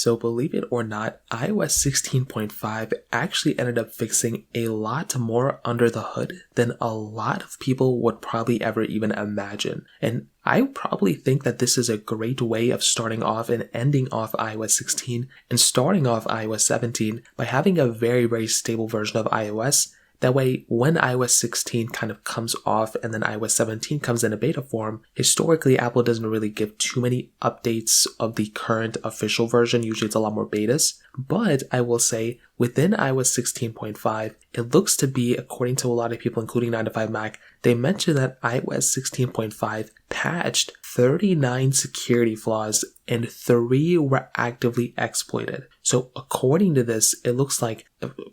So believe it or not, iOS 16.5 actually ended up fixing a lot more under the hood than a lot of people would probably ever even imagine. And I probably think that this is a great way of starting off and ending off iOS 16 and starting off iOS 17 by having a very, very stable version of iOS. That way, when iOS 16 kind of comes off and then iOS 17 comes in a beta form, historically, Apple doesn't really give too many updates of the current official version. Usually it's a lot more betas. But I will say, within iOS 16.5, it looks to be, according to a lot of people, including 9to5Mac, they mentioned that iOS 16.5 patched 39 security flaws and 3 were actively exploited. So according to this, it looks like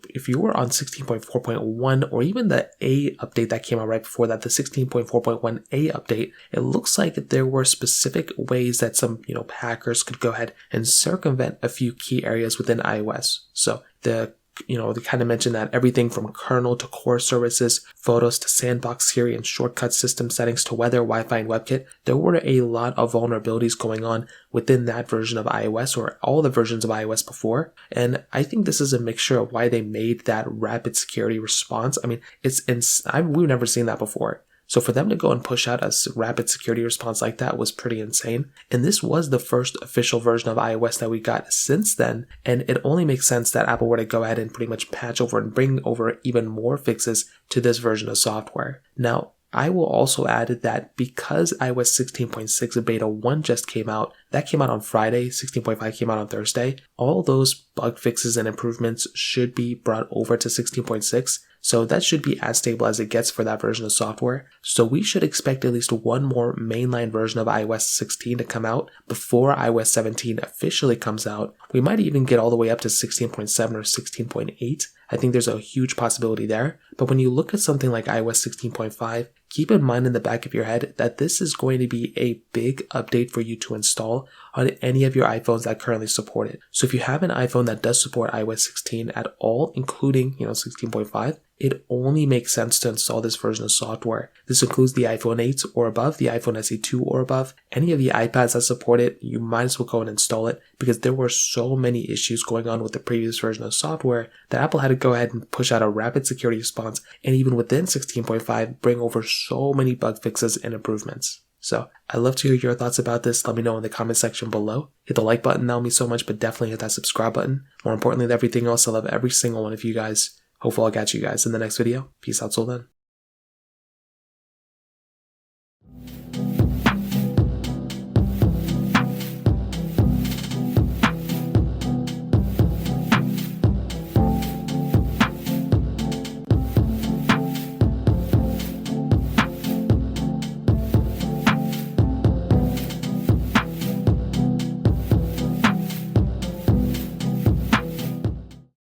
if you were on 16.4.1 or even the A update that came out right before that, the 16.4.1A update, it looks like there were specific ways that some, hackers could go ahead and circumvent a few key areas within iOS. So they kind of mentioned that everything from kernel to core services, photos to sandbox Siri and shortcut system settings to weather, Wi-Fi, and WebKit, there were a lot of vulnerabilities going on within that version of iOS or all the versions of iOS before. And I think this is a mixture of why they made that rapid security response. I mean, we've never seen that before. So for them to go and push out a rapid security response like that was pretty insane. And this was the first official version of iOS that we got since then. And it only makes sense that Apple were to go ahead and pretty much patch over and bring over even more fixes to this version of software. Now, I will also add that because iOS 16.6 beta 1 just came out, that came out on Friday, 16.5 came out on Thursday, all those bug fixes and improvements should be brought over to 16.6. So that should be as stable as it gets for that version of software. So we should expect at least one more mainline version of iOS 16 to come out before iOS 17 officially comes out. We might even get all the way up to 16.7 or 16.8. I think there's a huge possibility there. But when you look at something like iOS 16.5, keep in mind in the back of your head that this is going to be a big update for you to install on any of your iPhones that currently support it. So if you have an iPhone that does support iOS 16 at all, including 16.5, it only makes sense to install this version of software. This includes the iPhone 8 or above, the iPhone SE 2 or above. Any of the iPads that support it, you might as well go and install it because there were so many issues going on with the previous version of software that Apple had to go ahead and push out a rapid security response and even within 16.5 bring over so many bug fixes and improvements. So I'd love to hear your thoughts about this. Let me know in the comment section below. Hit the like button, that would mean so much, but definitely hit that subscribe button. More importantly than everything else, I love every single one of you guys. Hopefully I'll catch you guys in the next video. Peace out till then.